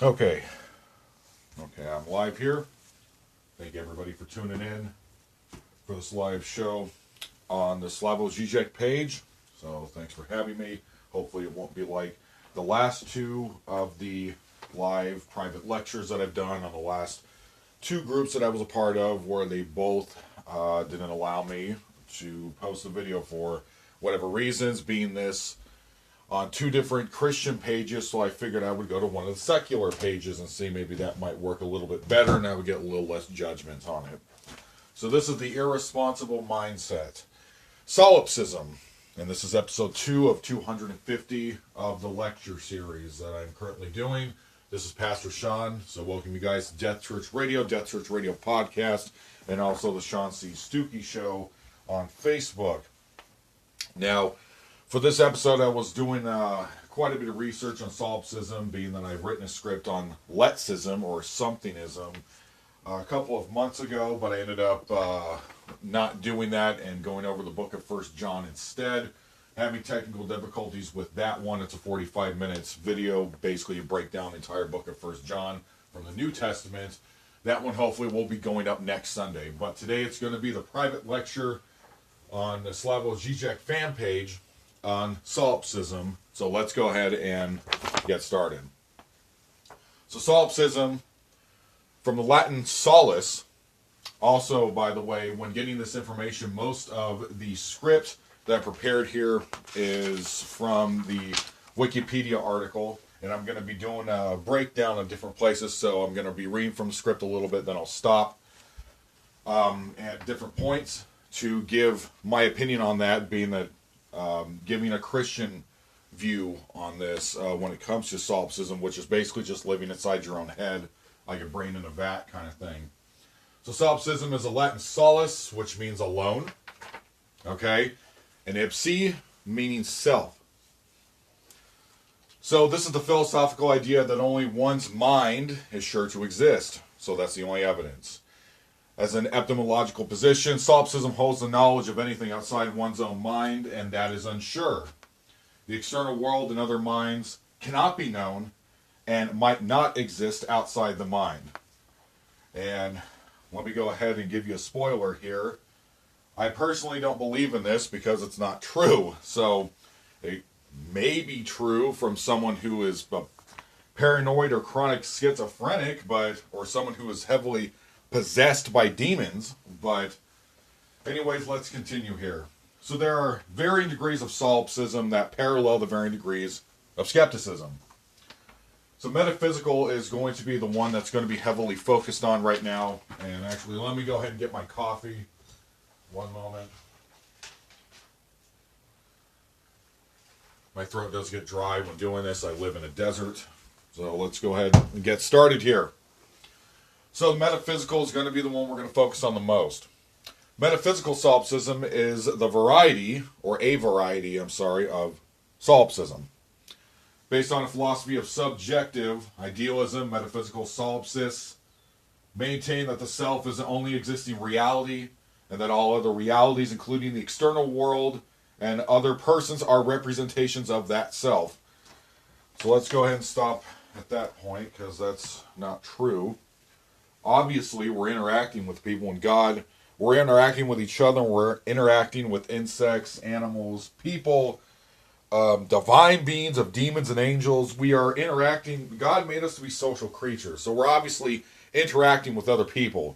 Okay. Okay, I'm live here. Thank everybody for tuning in for this live show on the Slavoj Žižek page. So thanks for having me. Hopefully it won't be like the last two of the live private lectures that I've done on the last two groups that I was a part of, where they both didn't allow me to post a video for whatever reasons, being this on two different Christian pages, so I figured I would go to one of the secular pages and see maybe that might work a little bit better and I would get a little less judgment on it. So this is the irresponsible mindset. Solipsism, and this is episode 2 of 250 of the lecture series that I'm currently doing. This is Pastor Sean, so welcome you guys to Death Church Radio Podcast, and also the Sean C. Stuckey Show on Facebook. Now, for this episode, I was doing quite a bit of research on solipsism, being that I've written a script on letsism or somethingism a couple of months ago, but I ended up not doing that and going over the book of 1 John instead. Having technical difficulties with that one. It's a 45 minutes video, basically a breakdown the entire book of 1 John from the New Testament. That one hopefully will be going up next Sunday, but today it's going to be the private lecture on the Slavoj Žižek fan page on solipsism. So let's go ahead and get started. So solipsism, from the Latin solus, also, by the way, when getting this information, most of the script that I prepared here is from the Wikipedia article, and I'm going to be doing a breakdown of different places, so I'm going to be reading from the script a little bit, then I'll stop at different points to give my opinion on that, being that giving a Christian view on this when it comes to solipsism, which is basically just living inside your own head, like a brain in a vat kind of thing. So solipsism is a Latin solus, which means alone, okay, and ipsi, meaning self. So this is the philosophical idea that only one's mind is sure to exist, so that's the only evidence. As an epistemological position, solipsism holds the knowledge of anything outside one's own mind, and that is unsure. The external world and other minds cannot be known and might not exist outside the mind. And let me go ahead and give you a spoiler here. I personally don't believe in this because it's not true. So it may be true from someone who is paranoid or chronic schizophrenic, or someone who is heavily possessed by demons, but anyways, let's continue here. So there are varying degrees of solipsism that parallel the varying degrees of skepticism. So metaphysical is going to be the one that's going to be heavily focused on right now. And actually, let me go ahead and get my coffee. One moment. My throat does get dry when doing this. I live in a desert. So let's go ahead and get started here. So metaphysical is going to be the one we're going to focus on the most. Metaphysical solipsism is the variety, or a variety, of solipsism. Based on a philosophy of subjective idealism, metaphysical solipsists maintain that the self is the only existing reality, and that all other realities, including the external world and other persons, are representations of that self. So let's go ahead and stop at that point, because that's not true. Obviously, we're interacting with people and God. We're interacting with each other. We're interacting with insects, animals, people, divine beings of demons and angels. We are interacting. God made us to be social creatures. So we're obviously interacting with other people.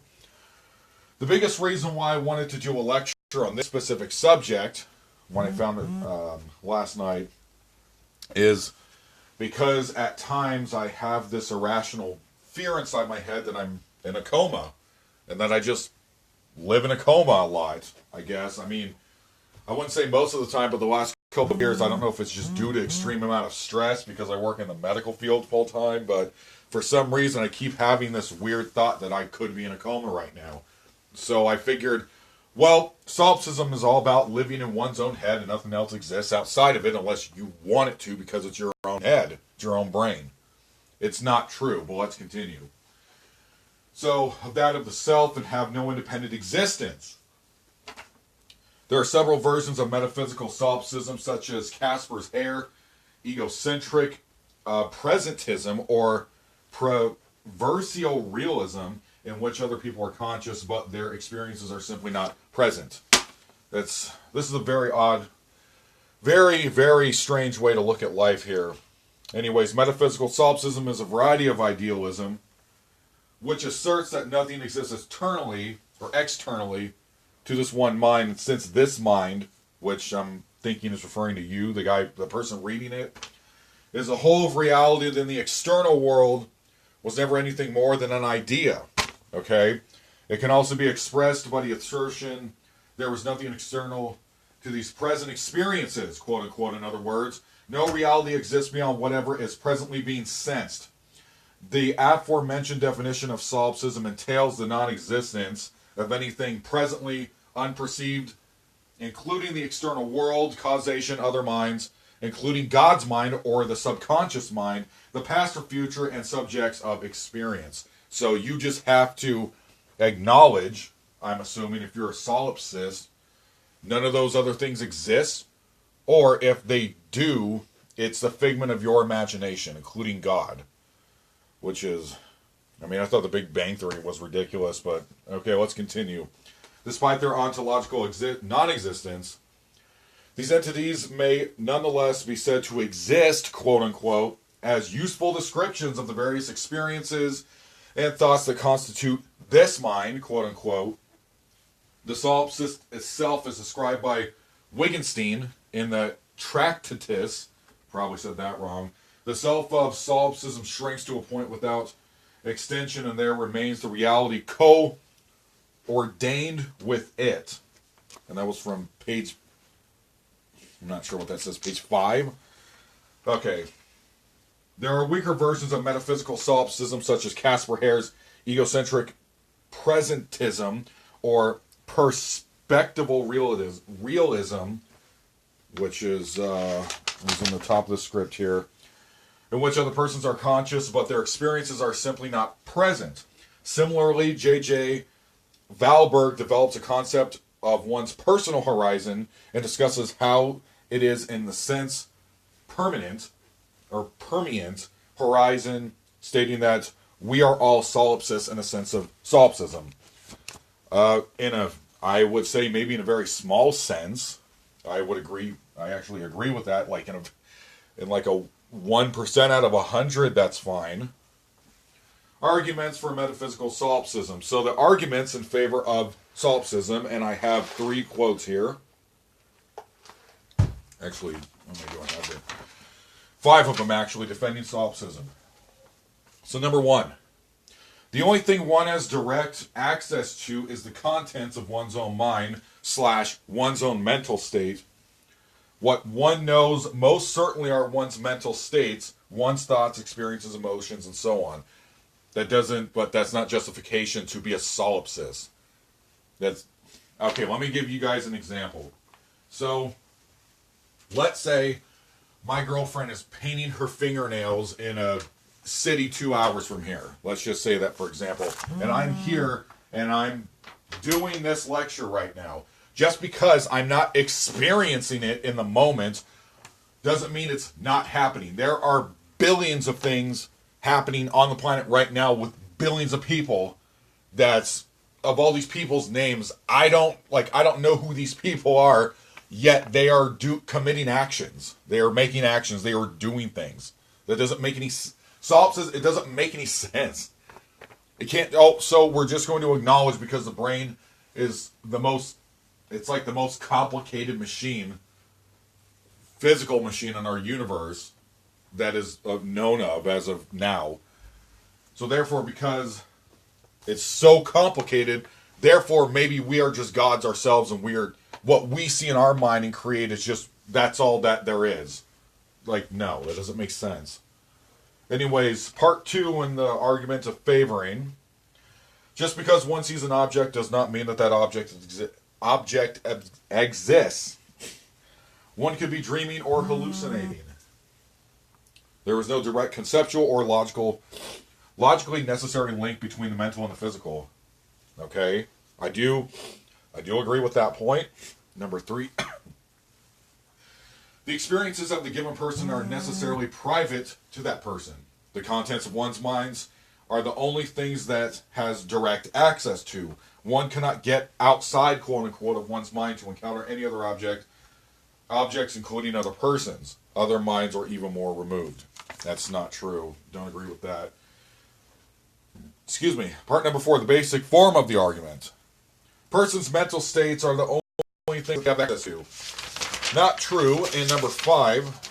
The biggest reason why I wanted to do a lecture on this specific subject, when I found it last night, is because at times I have this irrational fear inside my head that I'm in a coma, and that I just live in a coma a lot, I guess. I mean, I wouldn't say most of the time, but the last couple of years, I don't know if it's just due to extreme amount of stress because I work in the medical field full time, but for some reason I keep having this weird thought that I could be in a coma right now. So I figured, well, solipsism is all about living in one's own head and nothing else exists outside of it unless you want it to, because it's your own head, it's your own brain. It's not true, but let's continue. So, that of the self and have no independent existence. There are several versions of metaphysical solipsism, such as Casper's hare, egocentric presentism, or perversial realism in which other people are conscious, but their experiences are simply not present. This is a very odd, very, very strange way to look at life here. Anyways, metaphysical solipsism is a variety of idealism which asserts that nothing exists externally or externally to this one mind, since this mind, which I'm thinking is referring to you, the person reading it, is a whole of reality, then the external world was never anything more than an idea. Okay? It can also be expressed by the assertion there was nothing external to these present experiences, quote unquote, in other words. No reality exists beyond whatever is presently being sensed. The aforementioned definition of solipsism entails the non-existence of anything presently unperceived, including the external world, causation, other minds, including God's mind or the subconscious mind, the past or future, and subjects of experience. So you just have to acknowledge, I'm assuming if you're a solipsist, none of those other things exist, or if they do, it's the figment of your imagination, including God. Which is, I thought the Big Bang Theory was ridiculous, but okay, let's continue. Despite their ontological non-existence, these entities may nonetheless be said to exist, quote unquote, as useful descriptions of the various experiences and thoughts that constitute this mind, quote unquote. The solipsist itself is described by Wittgenstein in the Tractatus, probably said that wrong. The self of solipsism shrinks to a point without extension, and there remains the reality co-ordained with it. And that was from page, I'm not sure what that says, page 5. Okay. There are weaker versions of metaphysical solipsism, such as Caspar Hare's egocentric presentism, or perspectival realism, which is in the top of the script here, in which other persons are conscious, but their experiences are simply not present. Similarly, J.J. Valberg develops a concept of one's personal horizon and discusses how it is in the sense permanent or permeant horizon, stating that we are all solipsists in a sense of solipsism. I would say maybe in a very small sense, I would agree. I actually agree with that. Like in like a 1% out of 100, that's fine. Arguments for metaphysical solipsism. So the arguments in favor of solipsism, and I have 3 quotes here. Actually, how many do I have here? 5 of them actually defending solipsism. So number 1. The only thing one has direct access to is the contents of one's own mind / one's own mental state. What one knows most certainly are one's mental states, one's thoughts, experiences, emotions, and so on. But that's not justification to be a solipsist. Okay, let me give you guys an example. So, let's say my girlfriend is painting her fingernails in a city 2 hours from here. Let's just say that, for example. And I'm here, and I'm doing this lecture right now. Just because I'm not experiencing it in the moment doesn't mean it's not happening. There are billions of things happening on the planet right now with billions of people. That's of all these people's names, I don't know who these people are, yet they are committing actions. They are making actions. They are doing things. That doesn't make any solipsism. It doesn't make any sense. It can't. So we're just going to acknowledge because the brain is the most. It's like the most complicated machine, physical machine in our universe that is known of as of now. So therefore, because it's so complicated, therefore maybe we are just gods ourselves, and what we see in our mind and create is just, that's all that there is. Like, no, that doesn't make sense. Anyways, part 2 in the argument of favoring. Just because one sees an object does not mean that object exists. One could be dreaming or hallucinating. There is no direct conceptual or logically necessary link between the mental and the physical. Okay? I do agree with that point. Number 3. The experiences of the given person are necessarily private to that person. The contents of one's minds are the only things that has direct access to. One cannot get outside, quote unquote, of one's mind to encounter any other objects including other persons, other minds, or even more removed. That's not true. Don't agree with that. Excuse me. Part number 4, the basic form of the argument. Persons' mental states are the only thing they have access to. Not true. In number 5,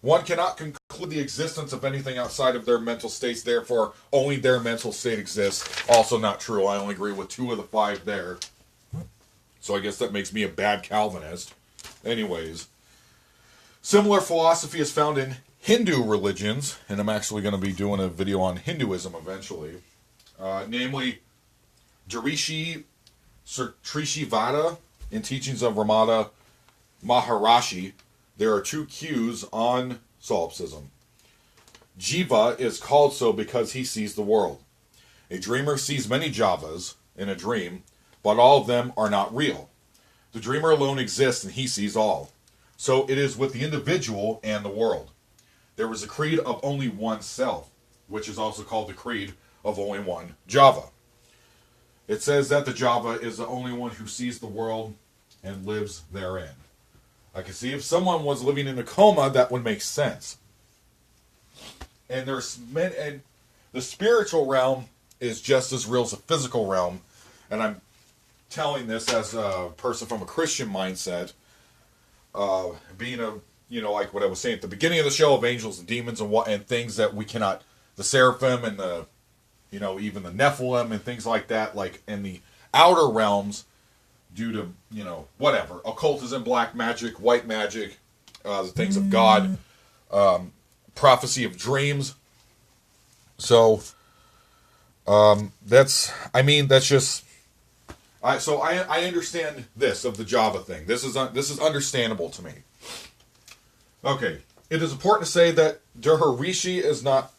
one cannot conclude the existence of anything outside of their mental states, therefore only their mental state exists. Also not true. I only agree with 2 of the 5 there. So I guess that makes me a bad Calvinist. Anyways, similar philosophy is found in Hindu religions, and I'm actually going to be doing a video on Hinduism eventually. Namely, Darishi Trishivada in Teachings of Ramana Maharishi. There are 2 Qs on solipsism. Jiva is called so because he sees the world. A dreamer sees many Javas in a dream, but all of them are not real. The dreamer alone exists and he sees all. So it is with the individual and the world. There is a creed of only one self, which is also called the creed of only one Java. It says that the Java is the only one who sees the world and lives therein. I can see if someone was living in a coma, that would make sense. And the spiritual realm is just as real as the physical realm. And I'm telling this as a person from a Christian mindset, being a, like what I was saying at the beginning of the show of angels and demons and things that we cannot, the seraphim and the, even the Nephilim and things like that, like in the outer realms, due to, whatever, occultism, black magic, white magic, the things of God, prophecy of dreams. So, that's just, I understand this of the Java thing. This is understandable to me. Okay, it is important to say that Darishi is not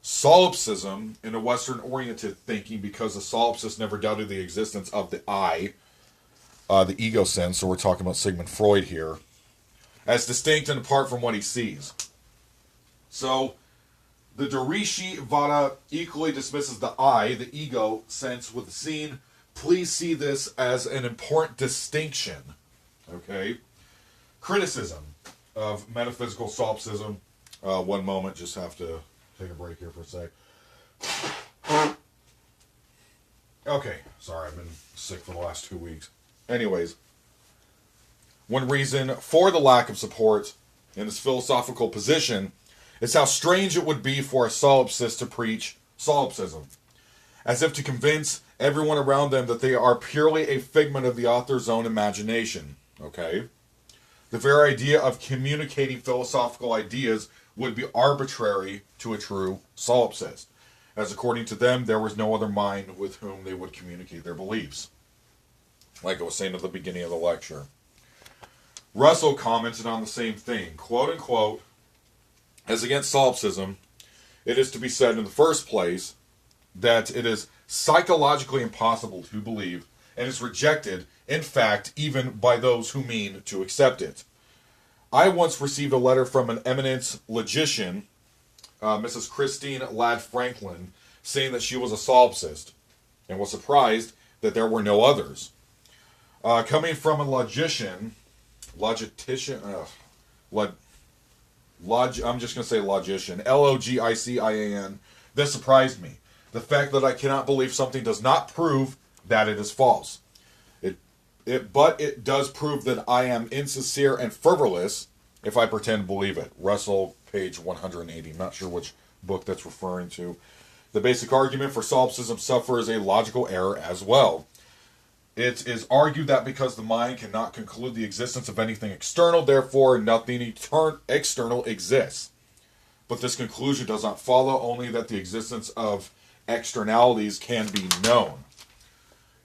solipsism in a Western-oriented thinking, because the solipsist never doubted the existence of the I, the ego sense, so we're talking about Sigmund Freud here, as distinct and apart from what he sees. So, the Darishi Vada equally dismisses the I, the ego sense, with the scene. Please see this as an important distinction. Okay? Criticism of metaphysical solipsism. One moment, just have to take a break here for a sec. Okay, sorry, I've been sick for the last 2 weeks. Anyways, one reason for the lack of support in this philosophical position is how strange it would be for a solipsist to preach solipsism, as if to convince everyone around them that they are purely a figment of the author's own imagination. Okay? The very idea of communicating philosophical ideas would be arbitrary to a true solipsist, as according to them, there was no other mind with whom they would communicate their beliefs. Like I was saying at the beginning of the lecture. Russell commented on the same thing, quote unquote, as against solipsism, it is to be said in the first place that it is psychologically impossible to believe and is rejected, in fact, even by those who mean to accept it. I once received a letter from an eminent logician, Mrs. Christine Ladd Franklin, saying that she was a solipsist, and was surprised that there were no others. Coming from a logician, I'm just going to say logician, L-O-G-I-C-I-A-N, this surprised me. The fact that I cannot believe something does not prove that it is false. But it does prove that I am insincere and frivolous if I pretend to believe it. Russell, page 180. I'm not sure which book that's referring to. The basic argument for solipsism suffers a logical error as well. It is argued that because the mind cannot conclude the existence of anything external, therefore nothing external exists. But this conclusion does not follow only that the existence of externalities can be known.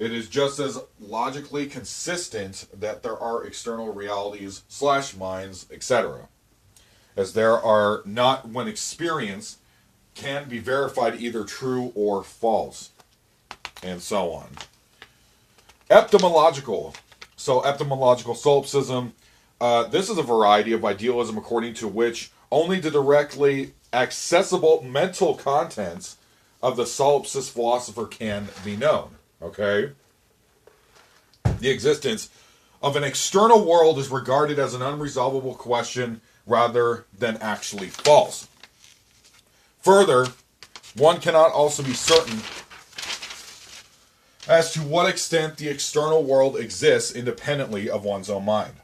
It is just as logically consistent that there are external realities / minds, etc., as there are not when experience can be verified either true or false, and so on. Epistemological. So epistemological solipsism, this is a variety of idealism according to which only the directly accessible mental contents of the solipsist philosopher can be known. Okay? The existence of an external world is regarded as an unresolvable question rather than actually false. Further, one cannot also be certain as to what extent the external world exists independently of one's own mind.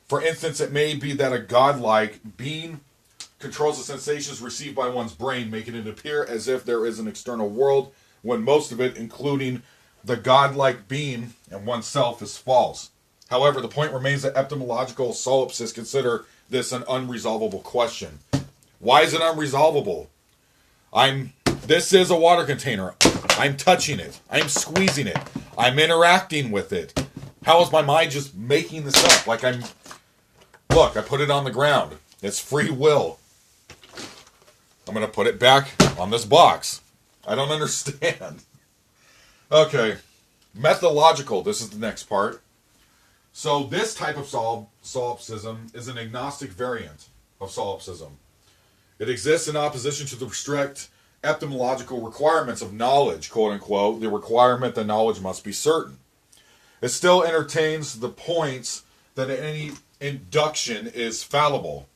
For instance, it may be that a godlike being controls the sensations received by one's brain, making it appear as if there is an external world, when most of it, including the godlike being and oneself, is false. However, the point remains that etymological solipsists consider this an unresolvable question. Why is it unresolvable? This is a water container. I'm touching it. I'm squeezing it. I'm interacting with it. How is my mind just making this up? Look, I put it on the ground. It's free will. I'm going to put it back on this box. I don't understand. Okay. Methodological. This is the next part. So this type of solipsism is an agnostic variant of solipsism. It exists in opposition to the strict etymological requirements of knowledge, quote unquote, the requirement that knowledge must be certain. It still entertains the points that any induction is fallible.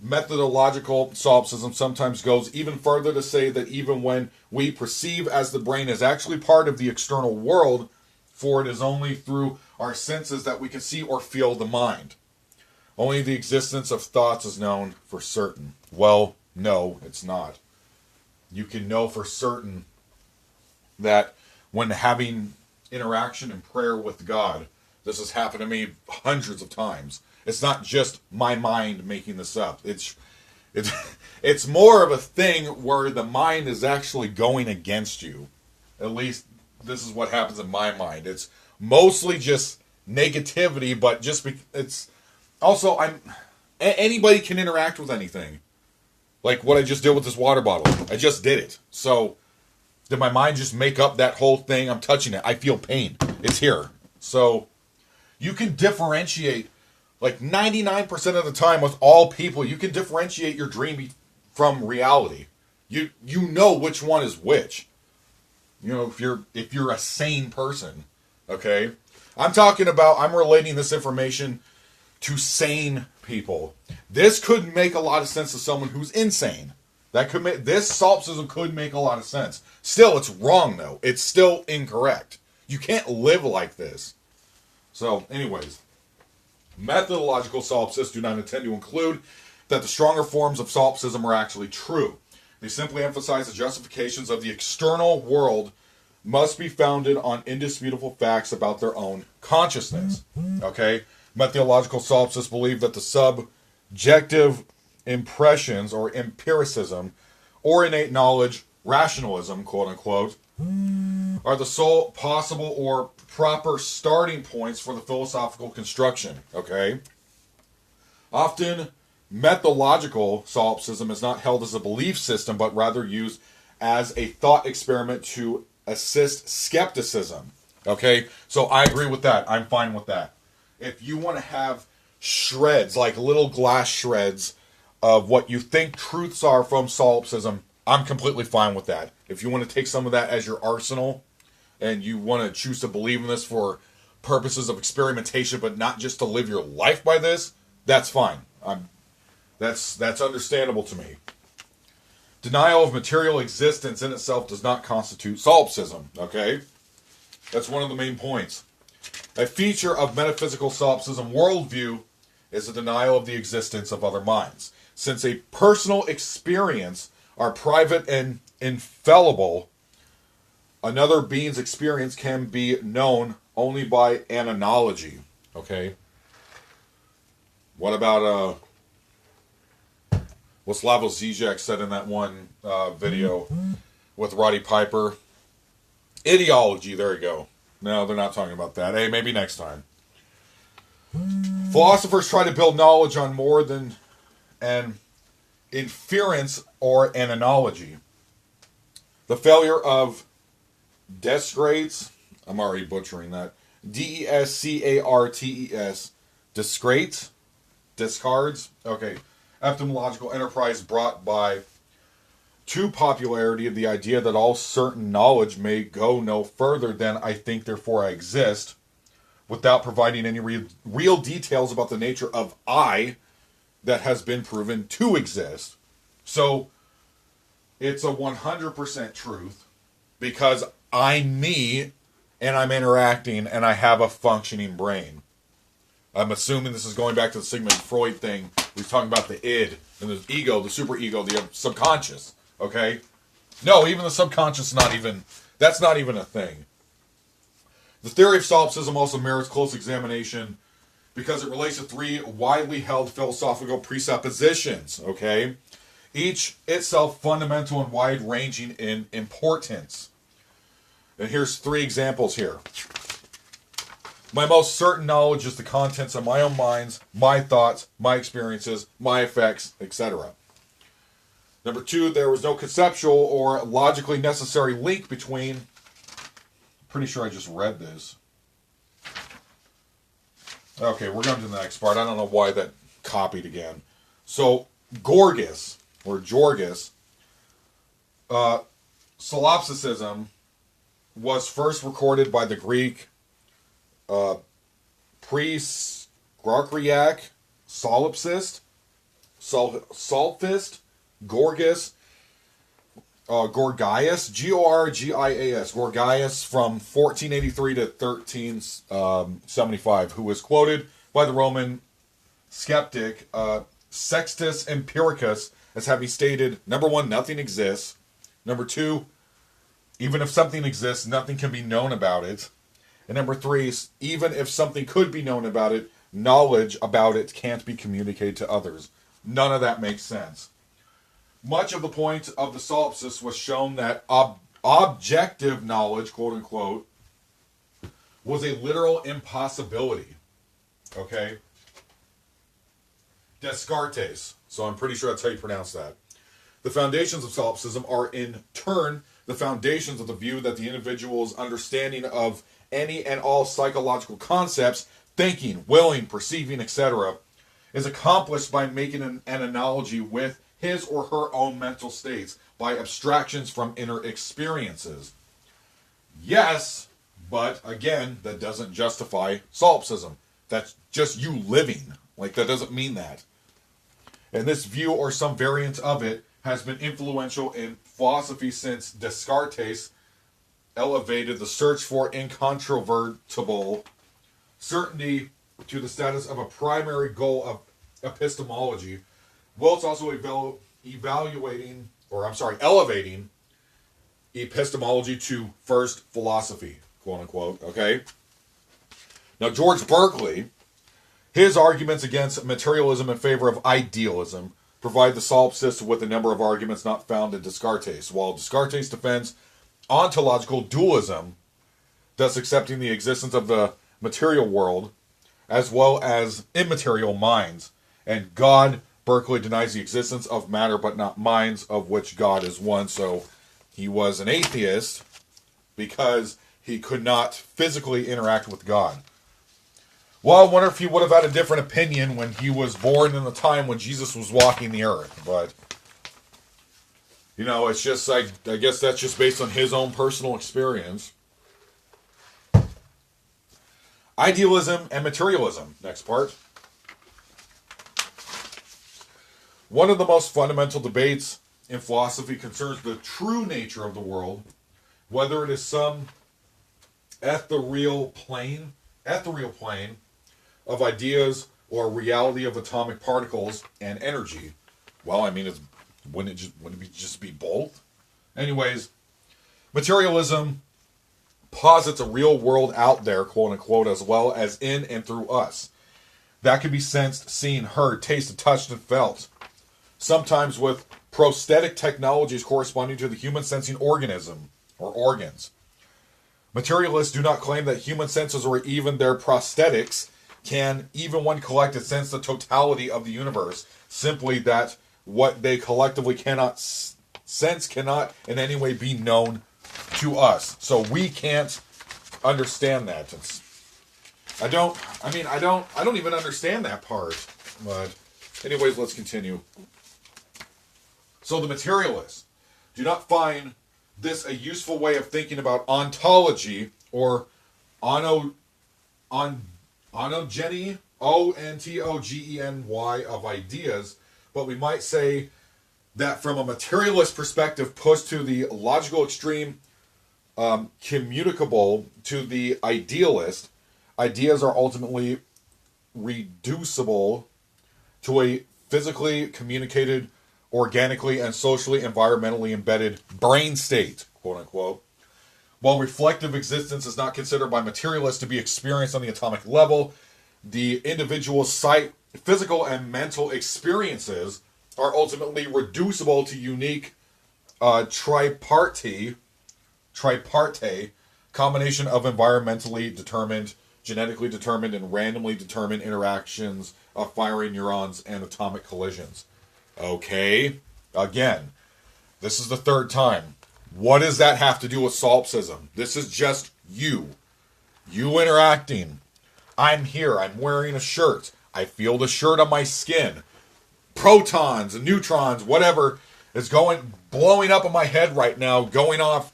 Methodological solipsism sometimes goes even further to say that even when we perceive as the brain is actually part of the external world, for it is only through our senses that we can see or feel the mind. Only the existence of thoughts is known for certain. Well, no, it's not. You can know for certain that when having interaction and prayer with God, this has happened to me hundreds of times. It's not just my mind making this up. It's more of a thing where the mind is actually going against you. At least this is what happens in my mind. It's mostly just negativity, but it's also anybody can interact with anything. Like what I just did with this water bottle. I just did it. So did my mind just make up that whole thing? I'm touching it. I feel pain. It's here. So you can differentiate, like 99% of the time with all people, you can differentiate your dream from reality. You know which one is which. You know, if you're a sane person, okay? I'm relating this information to sane people. This could make a lot of sense to someone who's insane. This solipsism could make a lot of sense. Still, it's wrong though. It's still incorrect. You can't live like this. So, anyways, methodological solipsists do not intend to include that the stronger forms of solipsism are actually true. They simply emphasize the justifications of the external world must be founded on indisputable facts about their own consciousness. Okay? Methodological solipsists believe that the subjective impressions, or empiricism, or innate knowledge, rationalism, quote unquote, are the sole possible or proper starting points for the philosophical construction. Okay? Often, methodological solipsism is not held as a belief system, but rather used as a thought experiment to assist skepticism. Okay? So I agree with that. I'm fine with that. If you want to have shreds, like little glass shreds of what you think truths are from solipsism, I'm completely fine with that. If you want to take some of that as your arsenal and you want to choose to believe in this for purposes of experimentation but not just to live your life by this, that's fine. That's understandable to me. Denial of material existence in itself does not constitute solipsism, okay? That's one of the main points. A feature of metaphysical solipsism worldview is the denial of the existence of other minds. Since a personal experience are private and infallible, another being's experience can be known only by an analogy. Okay? What about what Slavoj Žižek said in that one video with Roddy Piper? Ideology, there you go. No, they're not talking about that. Hey, maybe next time. Philosophers try to build knowledge on more than an inference or an analogy. The failure of Descartes, I'm already butchering that, Descartes, Descartes, okay, etymological enterprise brought by to popularity of the idea that all certain knowledge may go no further than I think, therefore I exist, without providing any real details about the nature of I that has been proven to exist. So it's a 100% truth because I'm me and I'm interacting and I have a functioning brain. I'm assuming this is going back to the Sigmund Freud thing. He's talking about the id and the ego, the superego, the subconscious. Okay? No, even the subconscious, that's not even a thing. The theory of solipsism also merits close examination because it relates to three widely held philosophical presuppositions, okay? Each itself fundamental and wide-ranging in importance. And here's three examples here. My most certain knowledge is the contents of my own minds, my thoughts, my experiences, my effects, etc. Number two, there was no conceptual or logically necessary link between... Pretty sure I just read this. Okay, we're going to the next part. I don't know why that copied again. So, Gorgas, or Jorgas, Solipsism was first recorded by the Greek priest Grokriak, solipsist, Gorgas, Gorgias, Gorgias, Gorgias from 1483 to 1375, who was quoted by the Roman skeptic Sextus Empiricus as having stated, number one, nothing exists. Number two, even if something exists, nothing can be known about it. And number three, even if something could be known about it, knowledge about it can't be communicated to others. None of that makes sense. Much of the point of the solipsists was shown that objective knowledge, quote unquote, was a literal impossibility. Okay? Descartes. So I'm pretty sure that's how you pronounce that. The foundations of solipsism are in turn the foundations of the view that the individual's understanding of any and all psychological concepts, thinking, willing, perceiving, etc., is accomplished by making an analogy with his or her own mental states by abstractions from inner experiences. Yes, but again, that doesn't justify solipsism. That's just you living. Like, that doesn't mean that. And this view, or some variant of it, has been influential in philosophy since Descartes elevated the search for incontrovertible certainty to the status of a primary goal of epistemology, whilst also elevating epistemology to first philosophy, quote unquote, okay? Now, George Berkeley, his arguments against materialism in favor of idealism provide the solipsists with a number of arguments not found in Descartes, while Descartes defends ontological dualism, thus accepting the existence of the material world as well as immaterial minds, and God, Berkeley denies the existence of matter but not minds, of which God is one. So he was an atheist because he could not physically interact with God. Well, I wonder if he would have had a different opinion when he was born in the time when Jesus was walking the earth. But, you know, it's just, I guess that's just based on his own personal experience. Idealism and materialism, next part. One of the most fundamental debates in philosophy concerns the true nature of the world, whether it is some ethereal plane of ideas or reality of atomic particles and energy. Well, I mean, wouldn't it just be both? Anyways, materialism posits a real world out there, quote unquote, as well as in and through us. That can be sensed, seen, heard, tasted, touched, and felt. Sometimes with prosthetic technologies corresponding to the human sensing organism or organs. Materialists do not claim that human senses or even their prosthetics can, even when collected, sense the totality of the universe. Simply that what they collectively cannot sense cannot in any way be known to us. So we can't understand that. I don't even understand that part. But anyways, let's continue. So the materialists. do not find this a useful way of thinking about ontology or onogeny, ontogeny of ideas, but we might say that from a materialist perspective pushed to the logical extreme, communicable to the idealist, ideas are ultimately reducible to a physically communicated, organically and socially, environmentally embedded brain state, quote unquote. While reflective existence is not considered by materialists to be experienced on the atomic level, the individual's physical and mental experiences are ultimately reducible to unique tripartite combination of environmentally determined, genetically determined, and randomly determined interactions of firing neurons and atomic collisions. Okay, again, this is the third time. What does that have to do with solipsism? This is just you. You interacting. I'm here. I'm wearing a shirt. I feel the shirt on my skin. Protons and neutrons, whatever, is blowing up in my head right now, going off,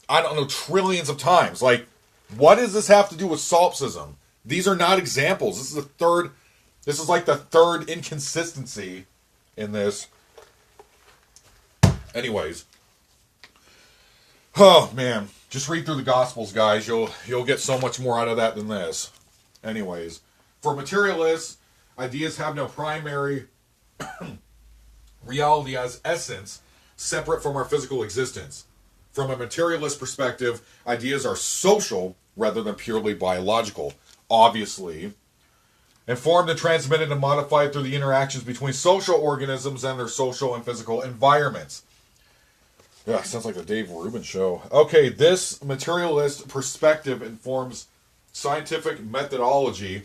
I don't know, trillions of times. Like, what does this have to do with solipsism? These are not examples. This is like the third inconsistency in this. Anyways. Oh, man. Just read through the Gospels, guys. You'll get so much more out of that than this. Anyways. For materialists, ideas have no primary reality as essence, separate from our physical existence. From a materialist perspective, ideas are social rather than purely biological, obviously, and formed and transmitted and modified through the interactions between social organisms and their social and physical environments. Yeah, sounds like the Dave Rubin show. Okay, this materialist perspective informs scientific methodology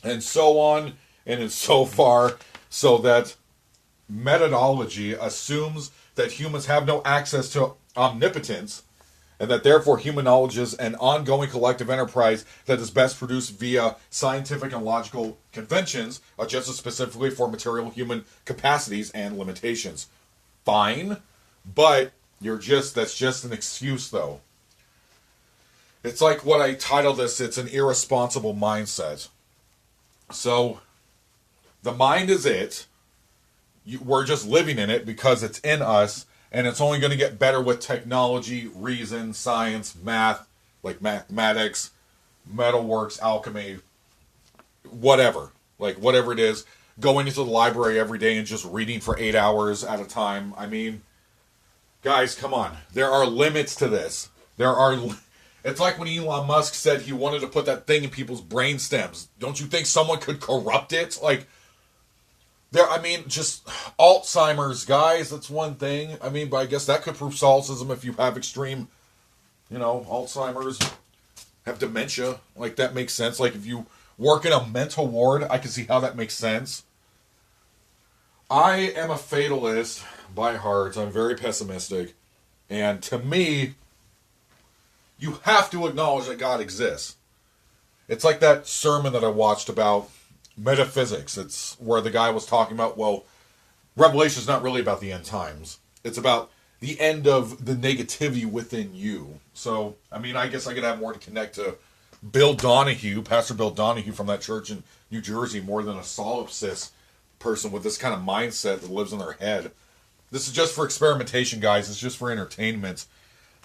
and so on and in so far so that methodology assumes that humans have no access to omnipotence and that therefore human knowledge is an ongoing collective enterprise that is best produced via scientific and logical conventions, adjusted specifically for material human capacities and limitations. Fine, but that's just an excuse though. It's like what I titled this, it's an irresponsible mindset. So, the mind is it. We're just living in it because it's in us, and it's only going to get better with technology, reason, science, math, like mathematics, metalworks, alchemy, whatever. Like, whatever it is, going into the library every day and just reading for 8 hours at a time. I mean, guys, come on. There are limits to this. It's like when Elon Musk said he wanted to put that thing in people's brain stems. Don't you think someone could corrupt it? Like, just Alzheimer's, guys, that's one thing. I mean, but I guess that could prove solipsism if you have extreme, Alzheimer's, have dementia. Like, that makes sense. Like, if you work in a mental ward, I can see how that makes sense. I am a fatalist by heart. I'm very pessimistic. And to me, you have to acknowledge that God exists. It's like that sermon that I watched about metaphysics. It's where the guy was talking about, well, Revelation is not really about the end times. It's about the end of the negativity within you. So, I mean, I guess I could have more to connect to Pastor Bill Donahue from that church in New Jersey, more than a solipsist person with this kind of mindset that lives in their head. This is just for experimentation, guys. It's just for entertainment.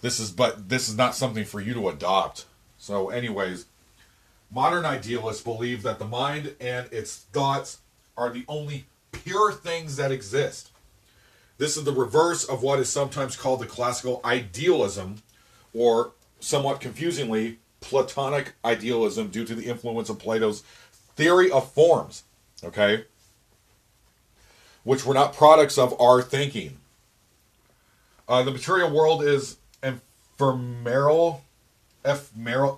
This is not something for you to adopt. So, anyways, modern idealists believe that the mind and its thoughts are the only pure things that exist. This is the reverse of what is sometimes called the classical idealism, or somewhat confusingly, Platonic idealism, due to the influence of Plato's theory of forms, okay? Which were not products of our thinking. The material world is ephemeral,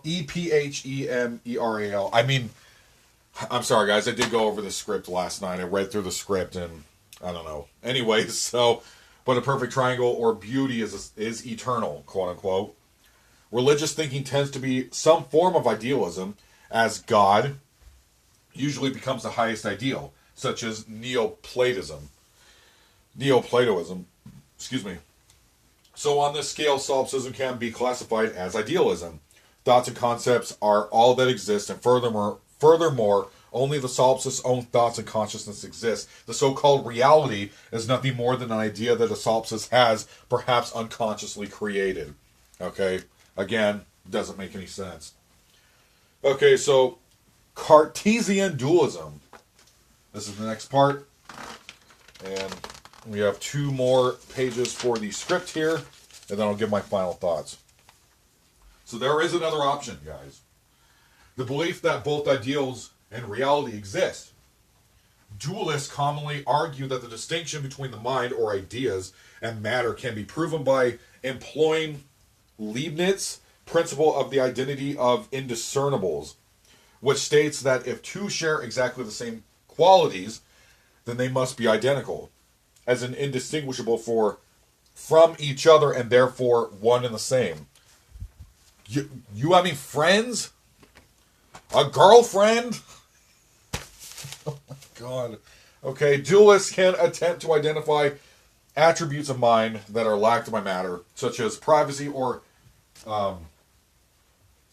E-P-H-E-M-E-R-A-L. I mean, I'm sorry, guys. I did go over the script last night. I read through the script, and I don't know. Anyways, but a perfect triangle or beauty is eternal, quote unquote. Religious thinking tends to be some form of idealism, as God usually becomes the highest ideal, such as Neoplatoism. Excuse me. So on this scale, solipsism can be classified as idealism. Thoughts and concepts are all that exist, and furthermore, only the solipsist's own thoughts and consciousness exist. The so-called reality is nothing more than an idea that a solipsist has, perhaps unconsciously created. Okay? Again, doesn't make any sense. Okay, so Cartesian dualism. This is the next part. And we have 2 more pages for the script here, and then I'll give my final thoughts. So there is another option, guys. The belief that both ideals and reality exist. Dualists commonly argue that the distinction between the mind or ideas and matter can be proven by employing Leibniz's principle of the identity of indiscernibles, which states that if two share exactly the same qualities, then they must be identical, as in indistinguishable from each other and therefore one and the same. You having friends? A girlfriend? Oh my God. Okay, dualists can attempt to identify attributes of mind that are lacked by matter, such as privacy or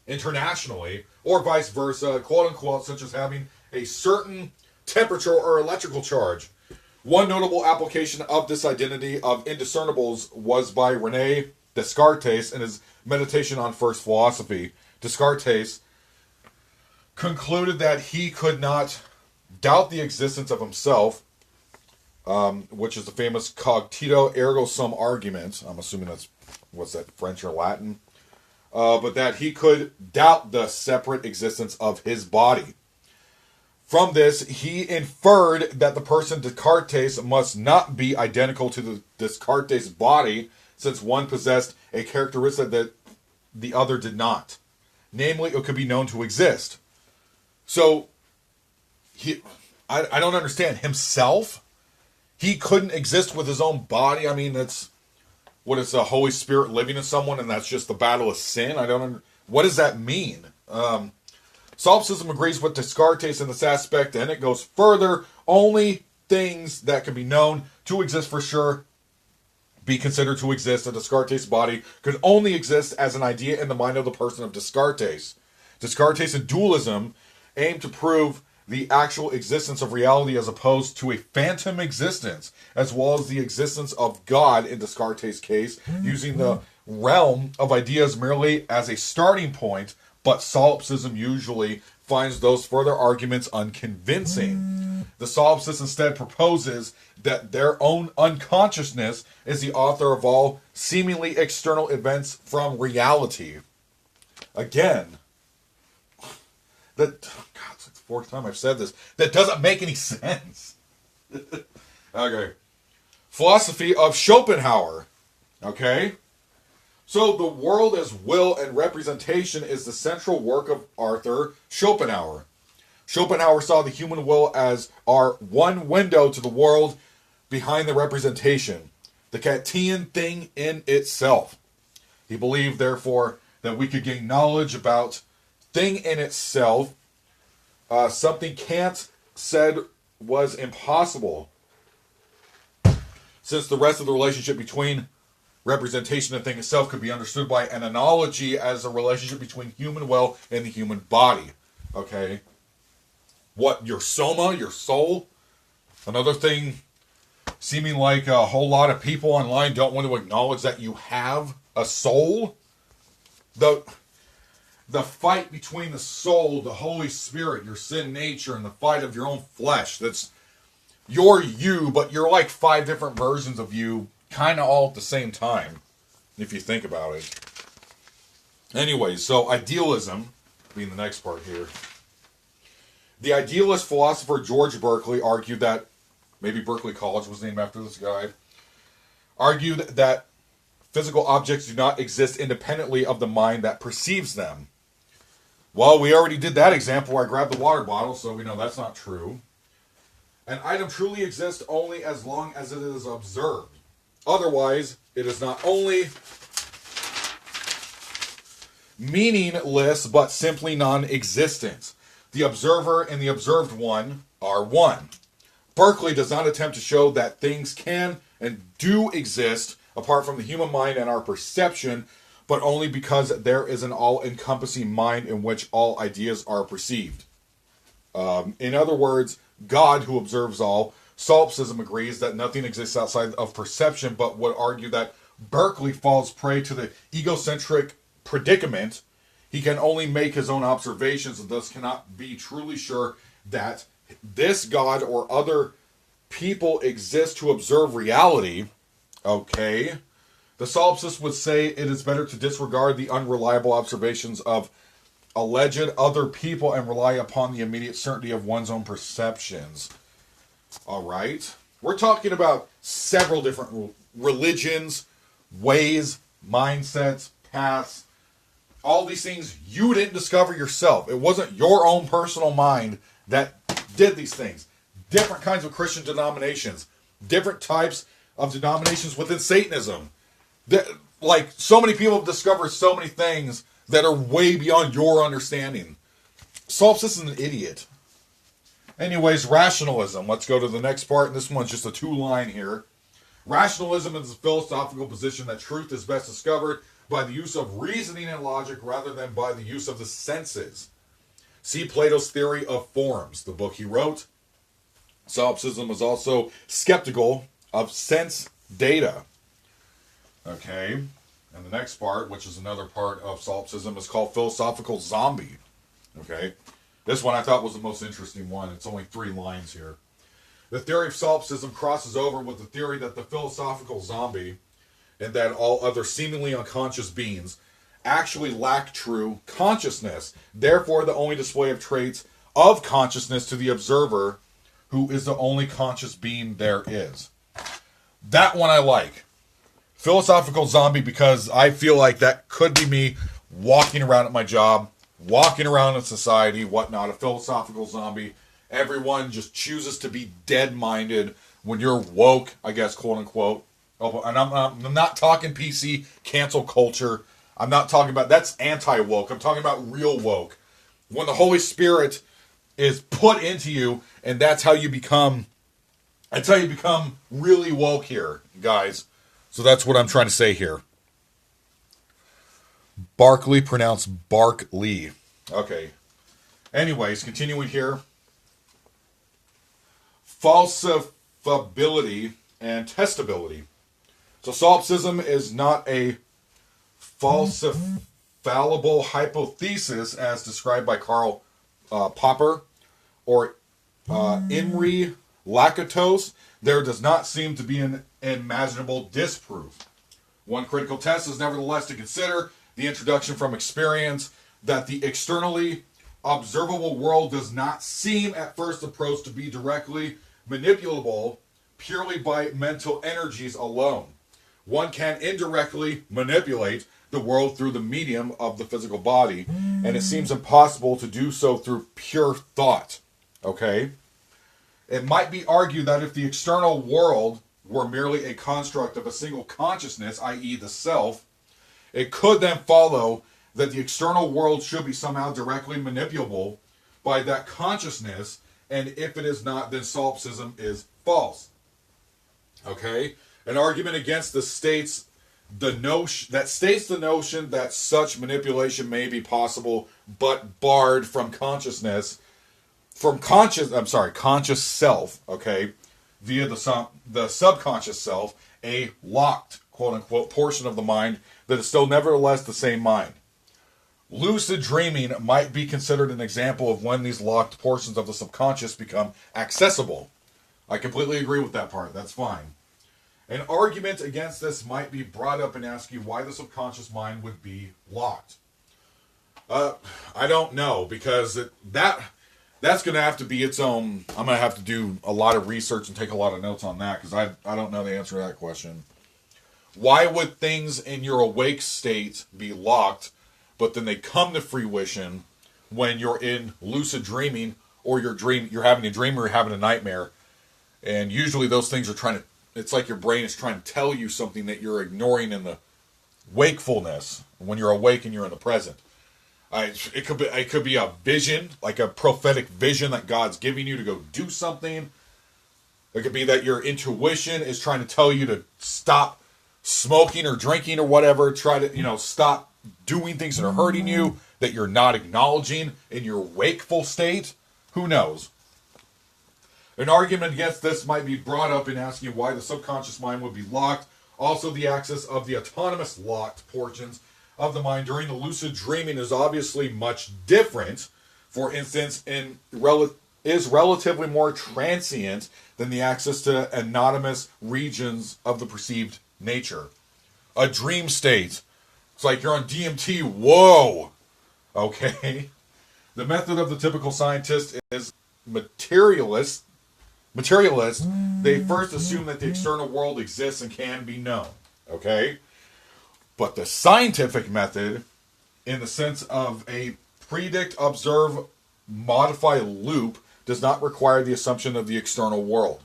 internationally, or vice versa, quote unquote, such as having a certain temperature or electrical charge. One notable application of this identity of indiscernibles was by Rene Descartes in his Meditation on First Philosophy. Descartes concluded that he could not doubt the existence of himself, which is the famous cogito ergo sum argument. I'm assuming that's, what's that, French or Latin? But that he could doubt the separate existence of his body. From this, he inferred that the person Descartes must not be identical to the Descartes body, since one possessed a characteristic that the other did not. Namely, it could be known to exist. So, I don't understand. Himself? He couldn't exist with his own body? I mean, that's... What is the Holy Spirit living in someone, and that's just the battle of sin? What does that mean? Solipsism agrees with Descartes in this aspect, and it goes further. Only things that can be known to exist for sure be considered to exist. A Descartes body could only exist as an idea in the mind of the person of Descartes. Descartes and dualism aim to prove the actual existence of reality as opposed to a phantom existence, as well as the existence of God in Descartes' case, using the realm of ideas merely as a starting point, but solipsism usually finds those further arguments unconvincing. The solipsist instead proposes that their own unconsciousness is the author of all seemingly external events from reality. Again, God, it's the 4th time I've said this. That doesn't make any sense. Okay. Philosophy of Schopenhauer. Okay. So the world as will and representation is the central work of Arthur Schopenhauer. Schopenhauer saw the human will as our one window to the world behind the representation, the Kantian thing in itself. He believed, therefore, that we could gain knowledge about thing in itself, something Kant said was impossible, since the rest of the relationship between representation and thing itself could be understood by an analogy as a relationship between human will and the human body. Okay? What, your soma, your soul? Another thing seeming like a whole lot of people online don't want to acknowledge that you have a soul. The fight between the soul, the Holy Spirit, your sin nature, and the fight of your own flesh. That's, you're you, but you're like 5 different versions of you, kind of all at the same time, if you think about it. Anyway, so idealism, being the next part here. The idealist philosopher George Berkeley argued that, maybe Berkeley College was named after this guy, argued that physical objects do not exist independently of the mind that perceives them. Well, we already did that example where I grabbed the water bottle, so we know that's not true. An item truly exists only as long as it is observed. Otherwise, it is not only meaningless, but simply non-existent. The observer and the observed one are one. Berkeley does not attempt to show that things can and do exist apart from the human mind and our perception, but only because there is an all-encompassing mind in which all ideas are perceived. In other words, God who observes all. Solipsism agrees that nothing exists outside of perception, but would argue that Berkeley falls prey to the egocentric predicament. He can only make his own observations and thus cannot be truly sure that this God or other people exist to observe reality. Okay. The solipsist would say it is better to disregard the unreliable observations of alleged other people and rely upon the immediate certainty of one's own perceptions. All right. We're talking about several different religions, ways, mindsets, paths, all these things you didn't discover yourself. It wasn't your own personal mind that did these things. Different kinds of Christian denominations, different types of denominations within Satanism. Like, so many people have discovered so many things that are way beyond your understanding. Solipsist is an idiot. Anyways, rationalism. Let's go to the next part. And this one's just a 2-line here. Rationalism is a philosophical position that truth is best discovered by the use of reasoning and logic rather than by the use of the senses. See Plato's theory of forms, the book he wrote. Solipsism was also skeptical of sense data. Okay, and the next part, which is another part of solipsism, is called philosophical zombie. Okay, this one I thought was the most interesting one. It's only 3 lines here. The theory of solipsism crosses over with the theory that the philosophical zombie and that all other seemingly unconscious beings actually lack true consciousness. Therefore, the only display of traits of consciousness to the observer, who is the only conscious being there is. That one I like. Philosophical zombie, because I feel like that could be me walking around at my job, walking around in society, whatnot. A philosophical zombie. Everyone just chooses to be dead-minded when you're woke, I guess, quote-unquote. Oh, and I'm not talking PC cancel culture. I'm not talking about, that's anti-woke. I'm talking about real woke. When the Holy Spirit is put into you, and that's how you become really woke here, guys. So that's what I'm trying to say here. Barkley, pronounced Barkley. Okay. Anyways, continuing here. Falsifiability and testability. So solipsism is not a falsifiable hypothesis as described by Karl Popper or Imre Lakatos. There does not seem to be an imaginable disproof. One critical test is nevertheless to consider the introduction from experience that the externally observable world does not seem at first approach to be directly manipulable purely by mental energies alone. One can indirectly manipulate the world through the medium of the physical body, and it seems impossible to do so through pure thought. Okay? It might be argued that if the external world were merely a construct of a single consciousness, i.e. the self, it could then follow that the external world should be somehow directly manipulable by that consciousness, and if it is not, then solipsism is false. Okay? An argument against the states the notion that such manipulation may be possible, but barred from conscious self, okay, via the subconscious self, a locked, quote-unquote, portion of the mind that is still nevertheless the same mind. Lucid dreaming might be considered an example of when these locked portions of the subconscious become accessible. I completely agree with that part. That's fine. An argument against this might be brought up and ask you why the subconscious mind would be locked. I don't know, because that's going to have to be its own. I'm going to have to do a lot of research and take a lot of notes on that, because I don't know the answer to that question. Why would things in your awake state be locked, but then they come to fruition when you're in lucid dreaming, or you're having a dream or you're having a nightmare? And usually those things are it's like your brain is trying to tell you something that you're ignoring in the wakefulness when you're awake and you're in the present. It could be a vision, like a prophetic vision that God's giving you to go do something. It could be that your intuition is trying to tell you to stop smoking or drinking or whatever, try to, stop doing things that are hurting you, that you're not acknowledging in your wakeful state. Who knows? An argument against this might be brought up in asking why the subconscious mind would be locked. Also, the access of the autonomous locked portions of the mind during the lucid dreaming is obviously much different. For instance, is relatively more transient than the access to anonymous regions of the perceived nature. A dream state. It's like you're on DMT. Whoa! Okay. The method of the typical scientist is materialist. They first assume that the external world exists and can be known. Okay? But the scientific method, in the sense of a predict, observe, modify loop, does not require the assumption of the external world.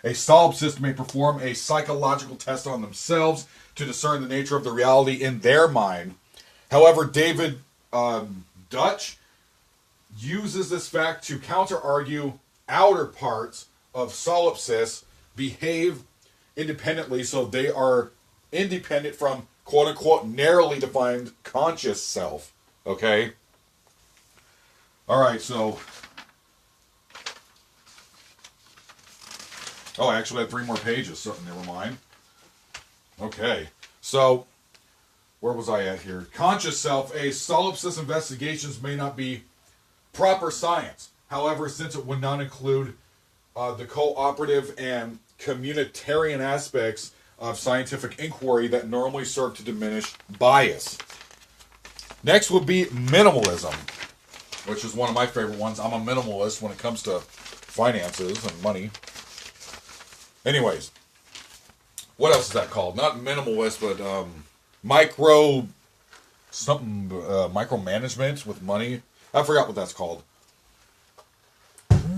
A solipsist may perform a psychological test on themselves to discern the nature of the reality in their mind. However, David Dutch uses this fact to counter-argue outer parts of solipsists behave independently, so they are independent from quote-unquote narrowly defined conscious self. Okay? Alright, so... Oh, I actually had 3 more pages, so never mind. Okay, so... Where was I at here? Conscious self. A solipsist investigations may not be proper science. However, since it would not include the cooperative and communitarian aspects of scientific inquiry that normally serve to diminish bias. Next would be minimalism, which is one of my favorite ones. I'm a minimalist when it comes to finances and money. Anyways, what else is that called? Not minimalist, but micromanagement with money. I forgot what that's called.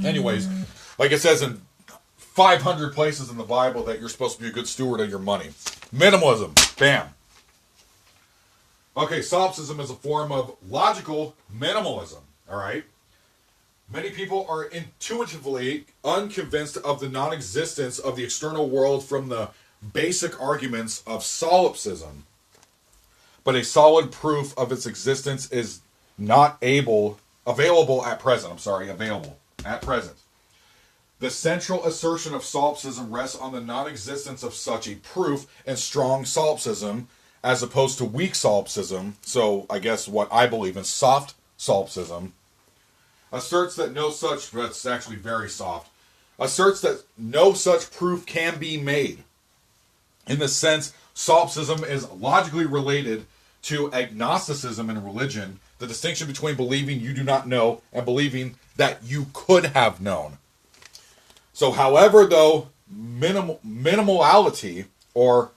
Anyways, like it says in 500 places in the Bible that you're supposed to be a good steward of your money. Minimalism. Bam. Okay, solipsism is a form of logical minimalism. Alright? Many people are intuitively unconvinced of the non-existence of the external world from the basic arguments of solipsism. But a solid proof of its existence is not available at present. The central assertion of solipsism rests on the non-existence of such a proof and strong solipsism as opposed to weak solipsism. So I guess what I believe in, soft solipsism, asserts that no such, that's actually very soft, asserts that no such proof can be made. In the sense, solipsism is logically related to agnosticism in religion, the distinction between believing you do not know and believing that you could have known. So, however, though, minimality or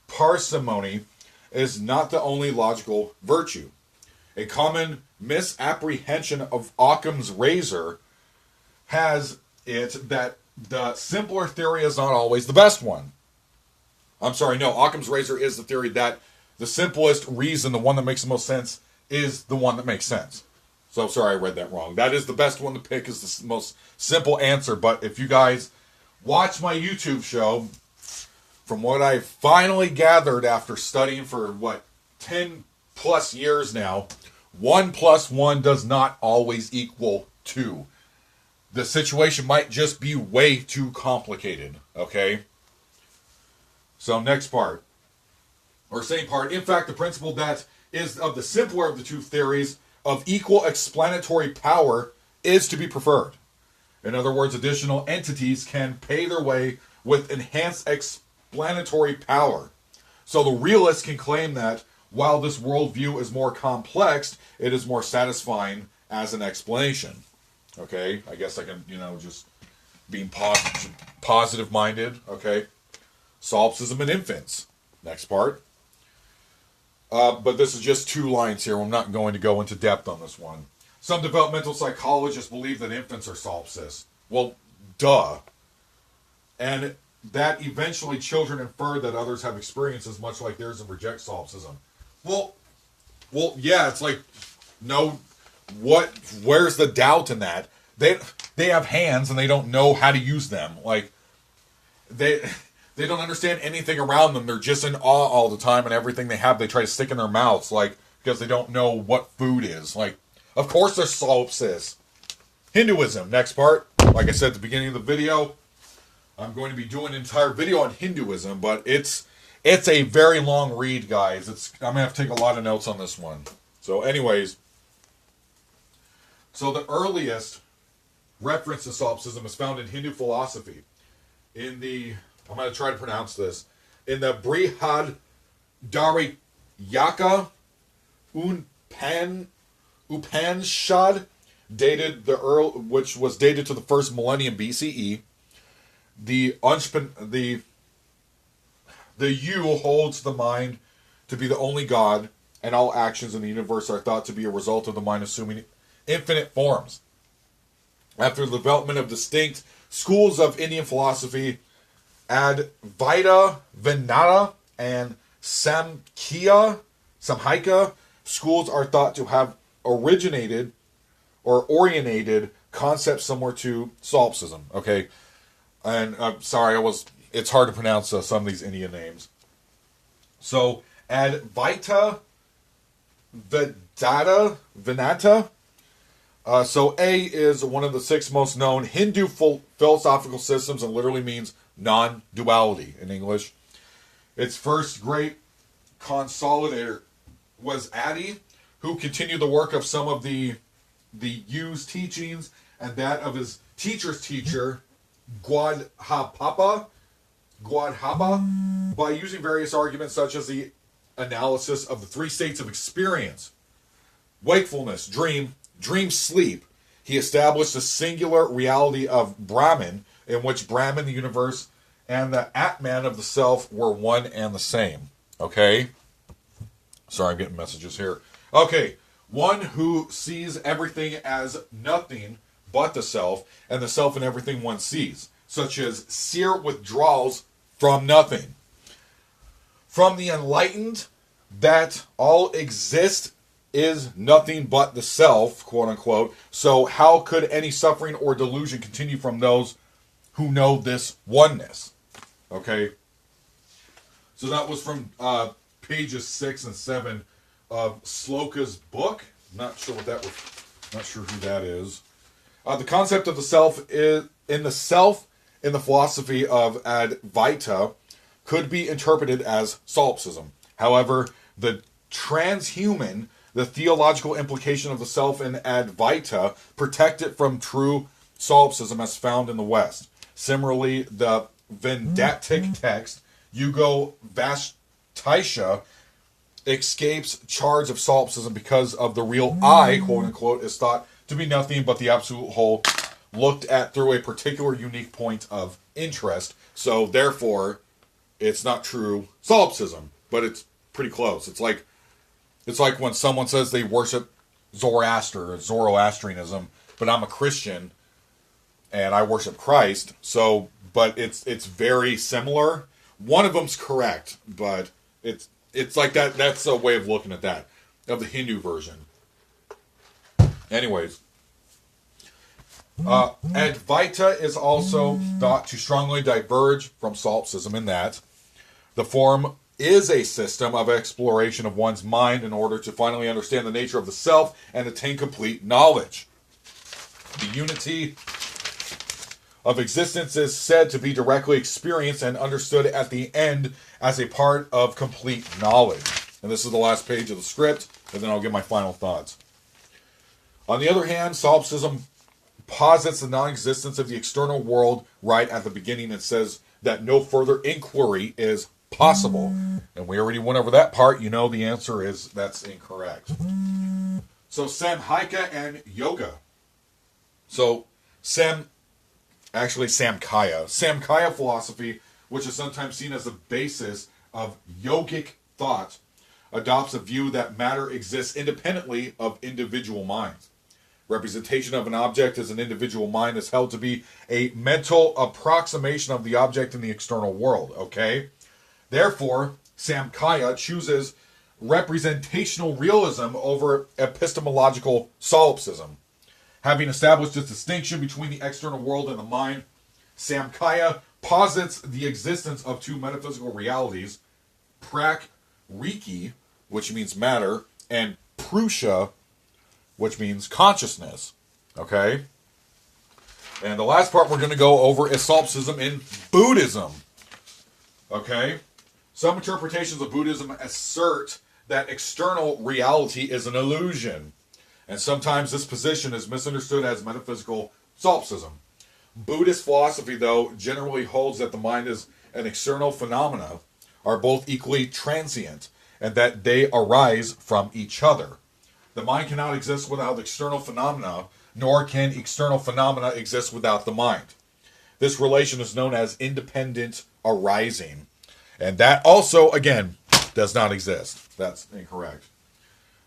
parsimony is not the only logical virtue. A common misapprehension of Occam's razor has it that the simpler theory is not always the best one. Occam's razor is the theory that the simplest reason, the one that makes the most sense, is the one that makes sense. So, sorry, I read that wrong. That is the best one to pick, is the most simple answer. But if you guys watch my YouTube show, from what I finally gathered after studying for, 10 plus years now, 1 plus 1 does not always equal 2. The situation might just be way too complicated, okay? So, next part. Or same part. In fact, the principle that is of the simpler of the two theories of equal explanatory power is to be preferred. In other words, additional entities can pay their way with enhanced explanatory power. So the realist can claim that while this worldview is more complex, it is more satisfying as an explanation. Okay, I guess I can, just being positive-minded. Okay, solipsism in infants. Next part. But this is just 2 lines here. I'm not going to go into depth on this one. Some developmental psychologists believe that infants are solipsists. Well, duh. And that eventually children infer that others have experiences much like theirs and reject solipsism. Well, yeah, it's like, no, where's the doubt in that? They have hands and they don't know how to use them. Like, They don't understand anything around them. They're just in awe all the time, and everything they have they try to stick in their mouths, like, because they don't know what food is. Like, of course they're solipsists. Hinduism, next part. Like I said at the beginning of the video, I'm going to be doing an entire video on Hinduism, but it's a very long read, guys. I'm going to have to take a lot of notes on this one. So anyways, so the earliest reference to solipsism is found in Hindu philosophy. I'm going to try to pronounce this. In the Brihad Dharayaka Upanishad, which was dated to the first millennium BCE, the you holds the mind to be the only God, and all actions in the universe are thought to be a result of the mind assuming infinite forms. After the development of distinct schools of Indian philosophy, Advaita Vedanta and Samkhya schools are thought to have originated or orientated concepts similar to solipsism. Okay, and I'm sorry, it's hard to pronounce some of these Indian names. So Advaita Vedanta. So A is one of the 6 most known Hindu philosophical systems and literally means non-duality in English. Its first great consolidator was Adi, who continued the work of some of the Yu's teachings and that of his teacher's teacher, Gwadhapa, by using various arguments such as the analysis of the 3 states of experience, wakefulness, dream, sleep. He established a singular reality of Brahman, in which Brahman, the universe, and the Atman of the self were one and the same. Okay? Sorry, I'm getting messages here. Okay. One who sees everything as nothing but the self, and the self in everything one sees, such as seer withdrawals from nothing. From the enlightened, that all exist is nothing but the self, quote unquote. So how could any suffering or delusion continue from those who know this oneness? Okay. So that was from pages 6 and 7 of Sloka's book. Not sure what that was. Not sure who that is. The concept of the self in the philosophy of Advaita could be interpreted as solipsism. However, the transhuman, the theological implication of the self in Advaita, protect it from true solipsism as found in the West. Similarly, the Vedantic text, Yugo Vastisha, escapes charge of solipsism because of the real I, quote unquote, is thought to be nothing but the absolute whole, looked at through a particular unique point of interest. So therefore, it's not true solipsism, but it's pretty close. It's like when someone says they worship Zoroaster or Zoroastrianism, but I'm a Christian and I worship Christ. So, but it's very similar. One of them's correct, but it's like that. That's a way of looking at that, of the Hindu version. Anyways, Advaita is also thought to strongly diverge from solipsism in that the form is a system of exploration of one's mind in order to finally understand the nature of the self and attain complete knowledge. The unity of existence is said to be directly experienced and understood at the end as a part of complete knowledge. And this is the last page of the script, and then I'll give my final thoughts. On the other hand, solipsism posits the non-existence of the external world right at the beginning and says that no further inquiry is possible. And we already went over that part. You know the answer is that's incorrect. So Samkhya and yoga. So Samkhya philosophy, which is sometimes seen as the basis of yogic thought, adopts a view that matter exists independently of individual minds. Representation of an object as an individual mind is held to be a mental approximation of the object in the external world, okay? Therefore, Samkhya chooses representational realism over epistemological solipsism. Having established this distinction between the external world and the mind, Samkhya posits the existence of two metaphysical realities, prakriti, which means matter, and prusha, which means consciousness. Okay? And the last part we're going to go over is solipsism in Buddhism. Okay? Some interpretations of Buddhism assert that external reality is an illusion. And sometimes this position is misunderstood as metaphysical solipsism. Buddhist philosophy, though, generally holds that the mind is an external phenomena, are both equally transient, and that they arise from each other. The mind cannot exist without external phenomena, nor can external phenomena exist without the mind. This relation is known as independent arising. And that also, again, does not exist. That's incorrect.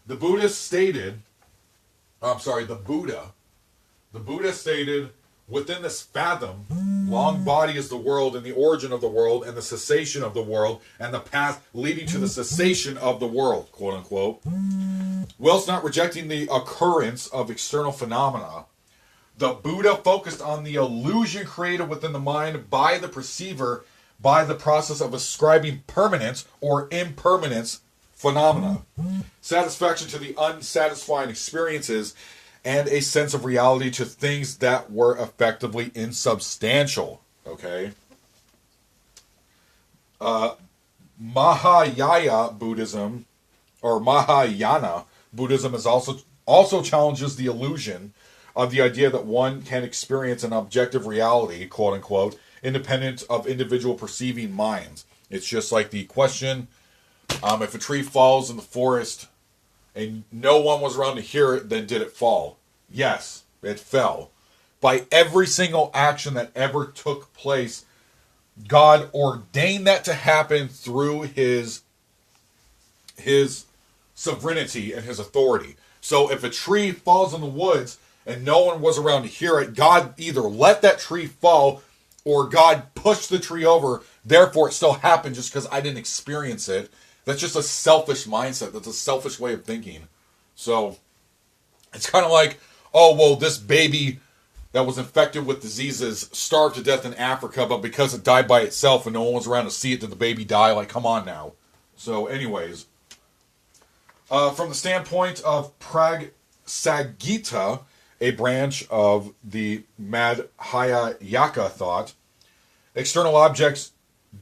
The Buddha stated, the Buddha stated, within this fathom, long body is the world and the origin of the world and the cessation of the world and the path leading to the cessation of the world, quote unquote. Whilst not rejecting the occurrence of external phenomena, the Buddha focused on the illusion created within the mind by the perceiver by the process of ascribing permanence or impermanence phenomena, satisfaction to the unsatisfying experiences, and a sense of reality to things that were effectively insubstantial. Okay? Mahayana Buddhism is also challenges the illusion of the idea that one can experience an objective reality, quote unquote, independent of individual perceiving minds. It's just like the question, if a tree falls in the forest and no one was around to hear it, then did it fall? Yes, it fell. By every single action that ever took place, God ordained that to happen through his sovereignty and his authority. So if a tree falls in the woods and no one was around to hear it, God either let that tree fall or God pushed the tree over, therefore it still happened just because I didn't experience it. That's just a selfish mindset. That's a selfish way of thinking. So it's kind of like, oh, well, this baby that was infected with diseases starved to death in Africa, but because it died by itself and no one was around to see it, did the baby die? Like, come on now. So anyways, from the standpoint of Pragsagita, a branch of the Madhyayaka thought, external objects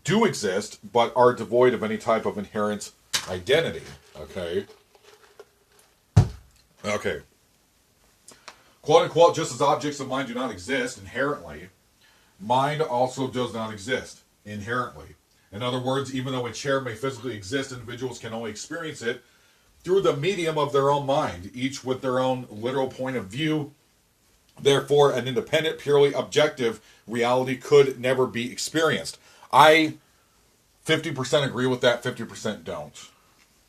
do exist, but are devoid of any type of inherent identity. Okay. Quote unquote, just as objects of mind do not exist inherently, mind also does not exist inherently. In other words, even though a chair may physically exist, individuals can only experience it through the medium of their own mind, each with their own literal point of view. Therefore, an independent, purely objective reality could never be experienced. I 50% agree with that, 50% don't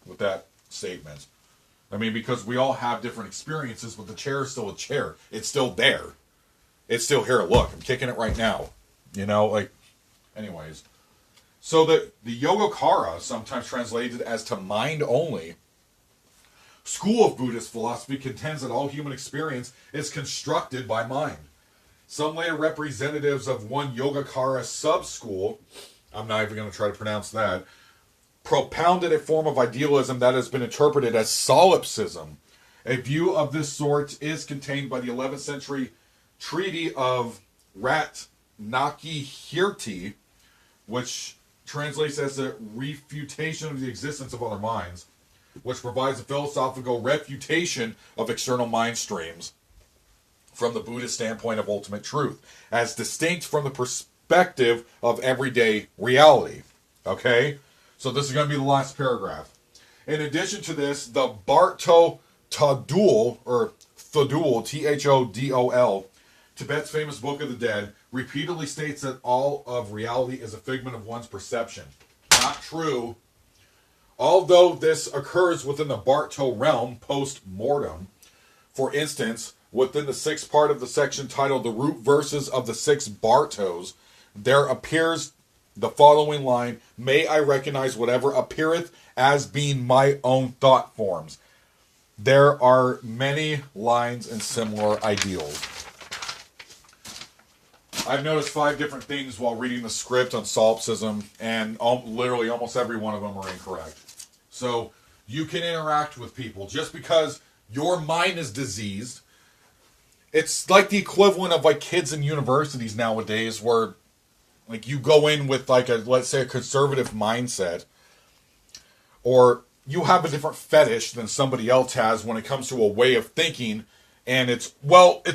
with that statement. I mean, because we all have different experiences, but the chair is still a chair. It's still there. It's still here. Look, I'm kicking it right now. You know, like, anyways. So the Yogacara, sometimes translated as to mind only, school of Buddhist philosophy contends that all human experience is constructed by mind. Some later representatives of one Yogacara sub-school, I'm not even going to try to pronounce that, propounded a form of idealism that has been interpreted as solipsism. A view of this sort is contained by the 11th century Treaty of Ratnakirti, which translates as a refutation of the existence of other minds, which provides a philosophical refutation of external mind streams from the Buddhist standpoint of ultimate truth, as distinct from the perspective of everyday reality. Okay? So this is going to be the last paragraph. In addition to this, the Barto Thodol, or Thodol, Thodol, Tibet's famous Book of the Dead, repeatedly states that all of reality is a figment of one's perception. Not true. Although this occurs within the Barto realm post-mortem, for instance, within the sixth part of the section titled The Root Verses of the Six Bartos, there appears the following line, "May I recognize whatever appeareth as being my own thought forms." There are many lines and similar ideals. I've noticed 5 different things while reading the script on solipsism, and literally almost every one of them are incorrect. So you can interact with people just because your mind is diseased. It's like the equivalent of like kids in universities nowadays, where like you go in with like a, let's say, a conservative mindset, or you have a different fetish than somebody else has when it comes to a way of thinking, and it's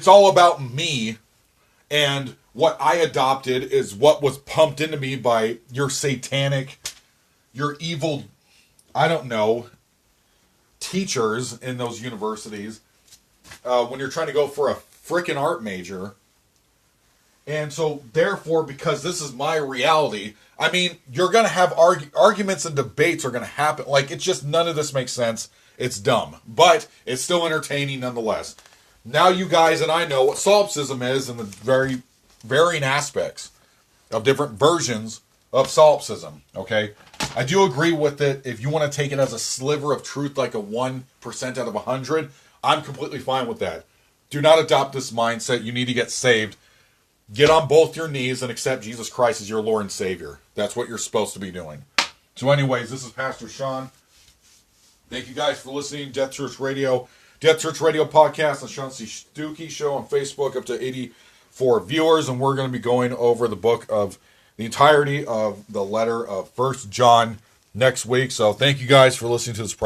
all about me, and what I adopted is what was pumped into me by your satanic, your evil, I don't know, teachers in those universities, when you're trying to go for a freaking art major. And so, therefore, because this is my reality, I mean, you're going to have arguments and debates are going to happen. Like, it's just, none of this makes sense. It's dumb. But it's still entertaining nonetheless. Now you guys and I know what solipsism is in the very varying aspects of different versions of solipsism. Okay? I do agree with it. If you want to take it as a sliver of truth, like a 1% out of 100, I'm completely fine with that. Do not adopt this mindset. You need to get saved. Get on both your knees and accept Jesus Christ as your Lord and Savior. That's what you're supposed to be doing. So anyways, this is Pastor Sean. Thank you guys for listening. Death Church Radio podcast, the Sean C. Stuckey Show on Facebook, up to 84 viewers. And we're going to be going over the entirety of the letter of 1 John next week. So thank you guys for listening to this